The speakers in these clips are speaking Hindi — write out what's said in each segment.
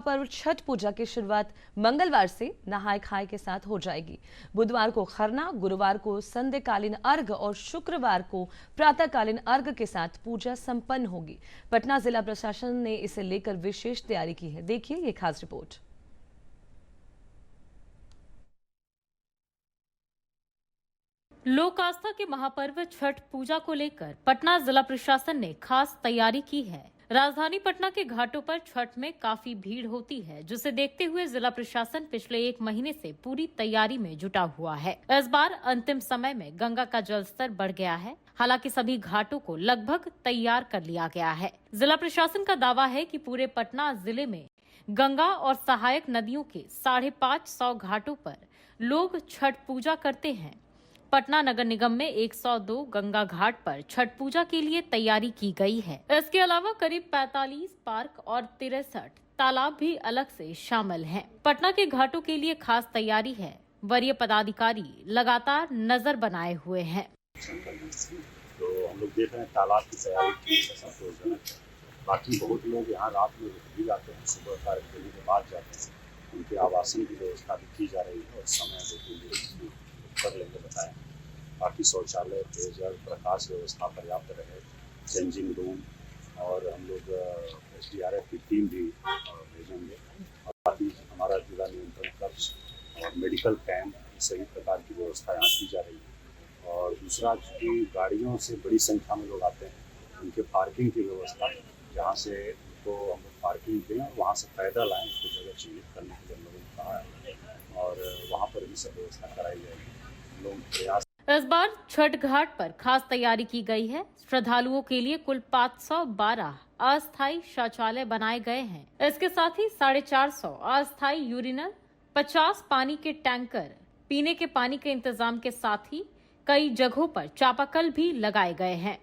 पर्व छठ पूजा की शुरुआत मंगलवार से नहाय खाए के साथ हो जाएगी। बुधवार को खरना, गुरुवार को संध्याकालीन अर्घ और शुक्रवार को प्रातःकालीन अर्घ के साथ पूजा संपन्न होगी। पटना जिला प्रशासन ने इसे लेकर विशेष तैयारी की है। देखिए ये खास रिपोर्ट। लोक आस्था के महापर्व छठ पूजा को लेकर पटना जिला प्रशासन ने खास तैयारी की है। राजधानी पटना के घाटों पर छठ में काफी भीड़ होती है, जिसे देखते हुए जिला प्रशासन पिछले 1 महीने से पूरी तैयारी में जुटा हुआ है। इस बार अंतिम समय में गंगा का जलस्तर बढ़ गया है। हालांकि सभी घाटों को लगभग तैयार कर लिया गया है। जिला प्रशासन का दावा है कि पूरे पटना जिले में गंगा और सहायक नदियों के 550 घाटों पर लोग छठ पूजा करते हैं। पटना नगर निगम में 102 गंगा घाट पर छठ पूजा के लिए तैयारी की गई है। इसके अलावा करीब 45 पार्क और 63 तालाब भी अलग से शामिल हैं। पटना के घाटों के लिए खास तैयारी है। वरीय पदाधिकारी लगातार नजर बनाए हुए हैं। तो हम लोग देख रहे हैं तालाब की तैयारी। बाकी बहुत लोग यहाँ रात में रुक भी जाते हैं, सुबह कार्यक्रम के बाद जाते हैं। उनके आवासन की व्यवस्था भी की जा रही है और समय देखेंगे कर लेंगे बताएं। बाकी शौचालय, पेयजल, प्रकाश व्यवस्था पर्याप्त रहे, चेंजिंग रूम और हम लोग SDRF की टीम भी भेजेंगे। और बाकी हमारा जिला नियंत्रण कक्ष और मेडिकल कैंप सही प्रकार की व्यवस्था यहाँ की जा रही है। और दूसरा कि गाड़ियों से बड़ी संख्या में लोग आते हैं, उनके पार्किंग की व्यवस्था, जहाँ से उनको हम लोग पार्किंग दें और वहाँ से पैदल आएँ, उसको जगह चिन्हित करने के लिए हम लोगों ने कहा है और वहाँ पर भी सब व्यवस्था कराई जाएगी। लोग प्रयास। इस बार छठ घाट पर खास तैयारी की गई है। श्रद्धालुओं के लिए कुल 512 अस्थायी शौचालय बनाए गए हैं। इसके साथ ही 450 अस्थायी यूरिनल, 50 पानी के टैंकर, पीने के पानी के इंतजाम के साथ ही कई जगहों पर चापाकल भी लगाए गए हैं।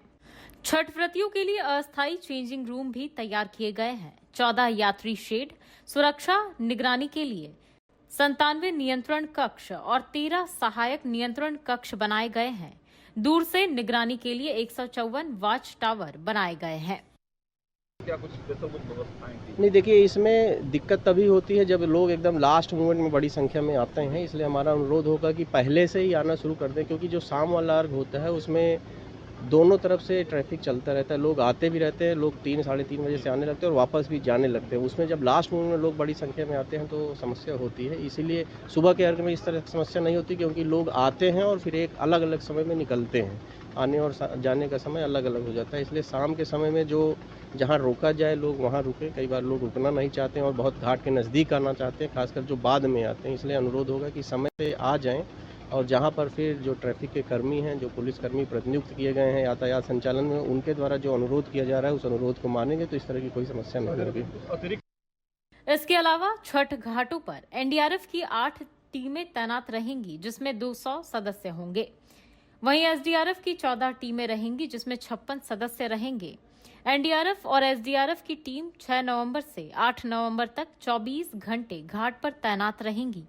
छठ व्रतियों के लिए अस्थायी चेंजिंग रूम भी तैयार किए गए हैं। 14 यात्री शेड, सुरक्षा निगरानी के लिए 97 नियंत्रण कक्ष और 13 सहायक नियंत्रण कक्ष बनाए गए हैं। दूर से निगरानी के लिए 154 वॉच टावर बनाए गए हैं। क्या कुछ व्यवस्थाएं थी? नहीं, देखिए इसमें दिक्कत तभी होती है जब लोग एकदम लास्ट मोमेंट में बड़ी संख्या में आते हैं। इसलिए हमारा अनुरोध होगा कि पहले से ही आना शुरू कर दें, क्योंकि जो शाम वाला अर्घ होता है उसमें दोनों तरफ से ट्रैफिक चलता रहता है। लोग आते भी रहते हैं, लोग 3 साढ़े 3 बजे से आने लगते हैं और वापस भी जाने लगते हैं। उसमें जब लास्ट मोमेंट में लोग बड़ी संख्या में आते हैं तो समस्या होती है। इसीलिए सुबह के अर्घ में इस तरह की समस्या नहीं होती, क्योंकि लोग आते हैं और फिर एक अलग अलग समय में निकलते हैं। आने और जाने का समय अलग अलग हो जाता है। इसलिए शाम के समय में जो जहाँ रोका जाए लोग वहाँ रुकें। कई बार लोग रुकना नहीं चाहते हैं और बहुत घाट के नज़दीक आना चाहते हैं, खासकर जो बाद में आते हैं। इसलिए अनुरोध होगा कि समय पे आ जाएं और जहाँ पर फिर जो ट्रैफिक के कर्मी हैं, जो पुलिसकर्मी प्रतिनियुक्त किए गए हैं यातायात संचालन में, उनके द्वारा जो अनुरोध किया जा रहा है उस अनुरोध को मानेंगे तो इस तरह की कोई समस्या नहीं होगी। इसके अलावा छठ घाटों पर NDRF की 8 टीमें तैनात रहेंगी, जिसमें 200 सदस्य होंगे। वहीं SDRF की 14 टीमें रहेंगी, जिसमें 56 सदस्य रहेंगे। NDRF और SDRF की टीम 6 नवंबर से 8 नवंबर तक 24 घंटे घाट पर तैनात रहेंगी।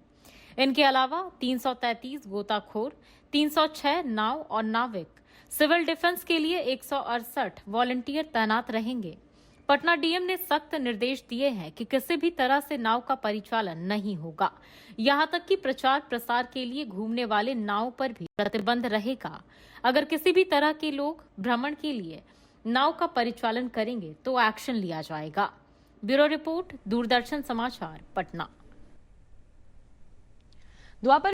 इनके अलावा 333 गोताखोर, 306 नाव और नाविक, सिविल डिफेंस के लिए 168 वॉलंटियर तैनात रहेंगे। पटना DM ने सख्त निर्देश दिए हैं कि किसी भी तरह से नाव का परिचालन नहीं होगा। यहां तक कि प्रचार प्रसार के लिए घूमने वाले नाव पर भी प्रतिबंध रहेगा। अगर किसी भी तरह के लोग भ्रमण के लिए नाव का परिचालन करेंगे तो एक्शन लिया जाएगा। ब्यूरो रिपोर्ट, दूरदर्शन समाचार, पटना। द्वापर